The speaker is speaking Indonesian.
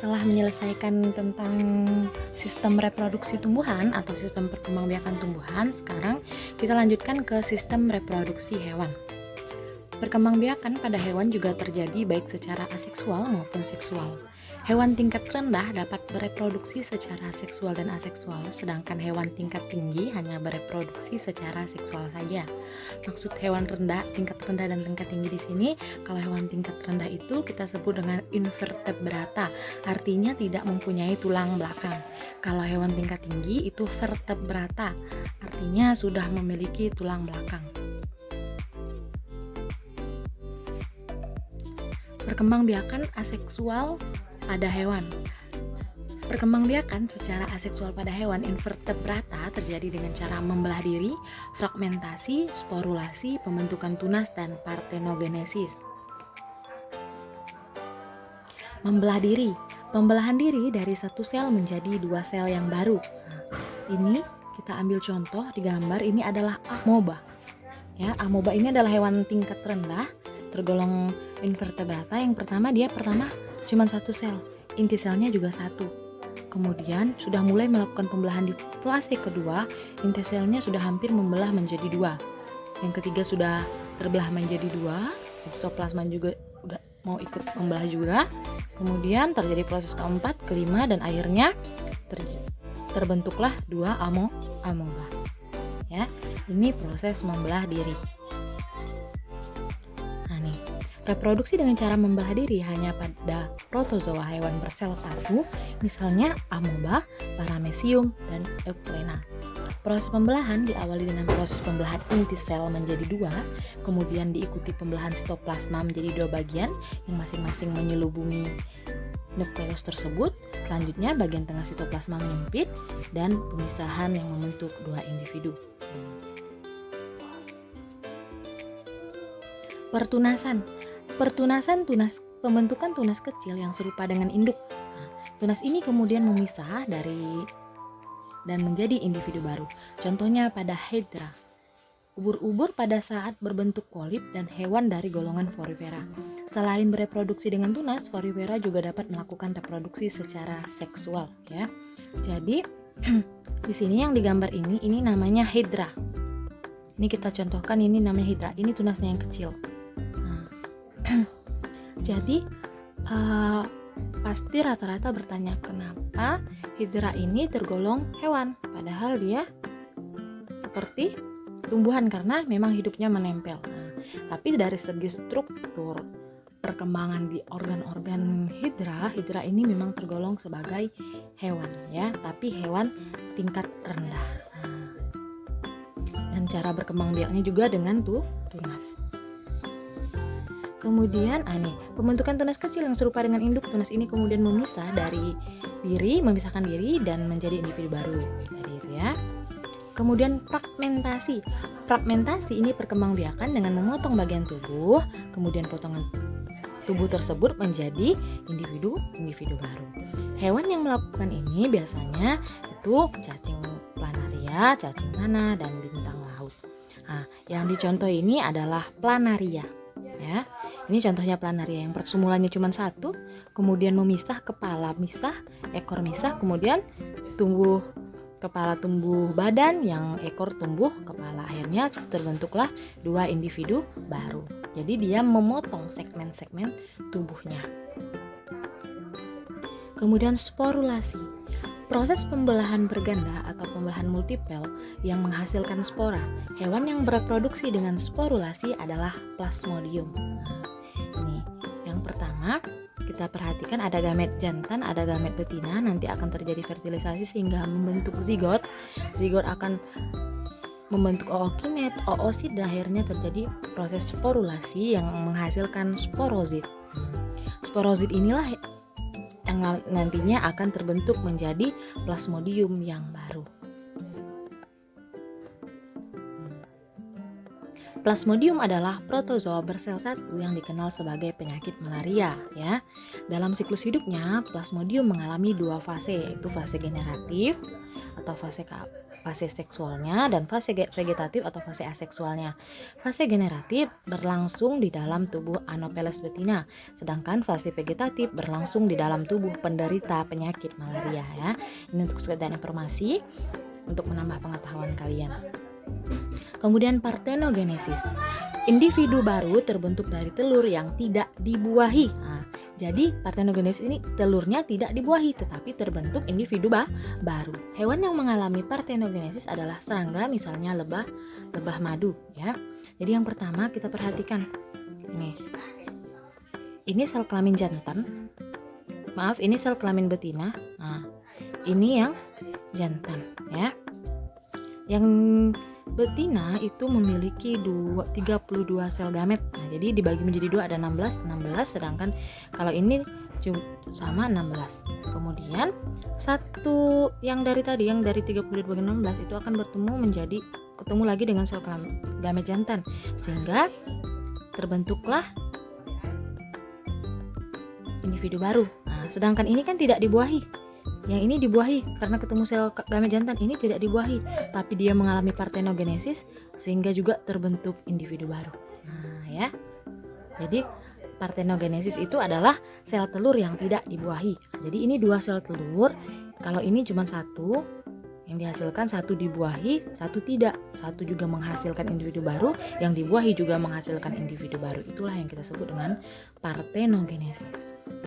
setelah menyelesaikan tentang sistem reproduksi tumbuhan atau sistem perkembangbiakan tumbuhan, sekarang kita lanjutkan ke sistem reproduksi hewan. Perkembangbiakan pada hewan juga terjadi baik secara aseksual maupun seksual. Hewan tingkat rendah dapat bereproduksi secara seksual dan aseksual, sedangkan hewan tingkat tinggi hanya bereproduksi secara seksual saja. Maksud hewan rendah, tingkat rendah dan tingkat tinggi di sini, kalau hewan tingkat rendah itu kita sebut dengan invertebrata, artinya tidak mempunyai tulang belakang. Kalau hewan tingkat tinggi itu vertebrata, artinya sudah memiliki tulang belakang. Perkembangbiakan aseksual pada hewan. Perkembangbiakan secara aseksual pada hewan invertebrata terjadi dengan cara membelah diri, fragmentasi, sporulasi, pembentukan tunas, dan partenogenesis. Membelah diri. Pembelahan diri dari satu sel menjadi dua sel yang baru. Ini kita ambil contoh di gambar, ini adalah amoeba. Ya, amoeba ini adalah hewan tingkat rendah, tergolong invertebrata. Yang pertama cuma satu sel, inti selnya juga satu. Kemudian sudah mulai melakukan pembelahan di fase kedua, inti selnya sudah hampir membelah menjadi dua. Yang ketiga sudah terbelah menjadi dua, sitoplasma juga udah mau ikut membelah juga. Kemudian terjadi proses keempat, kelima, dan akhirnya terbentuklah dua amoeba. Ya, ini proses membelah diri. Reproduksi dengan cara membelah diri hanya pada protozoa hewan bersel satu, misalnya amoeba, paramecium, dan euglena. Proses pembelahan diawali dengan proses pembelahan inti sel menjadi dua, kemudian diikuti pembelahan sitoplasma menjadi dua bagian yang masing-masing menyelubungi nukleus tersebut. Selanjutnya bagian tengah sitoplasma menyempit dan pemisahan yang membentuk dua individu. Pertunasan pembentukan tunas kecil yang serupa dengan induk. Tunas ini kemudian memisah dan menjadi individu baru. Contohnya pada Hydra, ubur-ubur pada saat berbentuk polip dan hewan dari golongan Porifera. Selain bereproduksi dengan tunas, Porifera juga dapat melakukan reproduksi secara seksual. Ya, jadi di sini yang digambar ini namanya Hydra. Ini kita contohkan, ini namanya Hydra. Ini tunasnya yang kecil. Jadi pasti rata-rata bertanya kenapa Hydra ini tergolong hewan, padahal dia seperti tumbuhan karena memang hidupnya menempel. Tapi dari segi struktur perkembangan di organ-organ Hydra ini memang tergolong sebagai hewan, ya, tapi hewan tingkat rendah. Dan cara berkembang biaknya juga dengan tunas. Kemudian pembentukan tunas kecil yang serupa dengan induk. Tunas ini kemudian memisahkan diri dan menjadi individu baru. Jadi itu ya. Kemudian fragmentasi. Fragmentasi ini perkembangbiakan dengan memotong bagian tubuh, kemudian potongan tubuh tersebut menjadi individu baru. Hewan yang melakukan ini biasanya itu cacing planaria, cacing tanah, dan bintang laut. Yang dicontoh ini adalah planaria, ya. Ini contohnya planaria yang persemulanya cuma satu, kemudian memisah, kepala misah, ekor misah, kemudian tumbuh kepala, tumbuh badan, yang ekor tumbuh kepala. Akhirnya terbentuklah dua individu baru. Jadi dia memotong segmen-segmen tubuhnya. Kemudian sporulasi. Proses pembelahan berganda atau pembelahan multipel yang menghasilkan spora. Hewan yang bereproduksi dengan sporulasi adalah Plasmodium. Ini yang pertama, kita perhatikan ada gamet jantan, ada gamet betina. Nanti akan terjadi fertilisasi sehingga membentuk zigot. Zigot akan membentuk ookinet, oosit, dan akhirnya terjadi proses sporulasi yang menghasilkan sporosit. Sporosit inilah yang nantinya akan terbentuk menjadi plasmodium yang baru. Plasmodium adalah protozoa bersel satu yang dikenal sebagai penyakit malaria, ya. Dalam siklus hidupnya, Plasmodium mengalami dua fase, yaitu fase generatif atau fase fase seksualnya dan fase vegetatif atau fase aseksualnya. Fase generatif berlangsung di dalam tubuh Anopheles betina, sedangkan fase vegetatif berlangsung di dalam tubuh penderita penyakit malaria ya. Ini untuk sekedar informasi untuk menambah pengetahuan kalian. Kemudian partenogenesis. Individu baru terbentuk dari telur yang tidak dibuahi. Nah, jadi partenogenesis ini telurnya tidak dibuahi tetapi terbentuk individu baru. Hewan yang mengalami partenogenesis adalah serangga, misalnya lebah madu ya. Jadi yang pertama kita perhatikan ini sel kelamin jantan. Maaf, ini sel kelamin betina. Nah, ini yang jantan ya. Yang betina itu memiliki 32 sel gamet. Nah, jadi dibagi menjadi 2 ada 16, sedangkan kalau ini sama 16. Kemudian satu yang dari 32 dibagi 16 itu akan ketemu lagi dengan sel gamet jantan sehingga terbentuklah individu baru. Nah, sedangkan ini kan tidak dibuahi. Yang ini dibuahi karena ketemu sel gamet jantan, ini tidak dibuahi, tapi dia mengalami partenogenesis sehingga juga terbentuk individu baru. Nah, ya. Jadi partenogenesis itu adalah sel telur yang tidak dibuahi. Jadi ini 2 sel telur. Kalau ini cuma 1 yang dihasilkan, 1 dibuahi, 1 tidak. 1 juga menghasilkan individu baru, yang dibuahi juga menghasilkan individu baru. Itulah yang kita sebut dengan partenogenesis.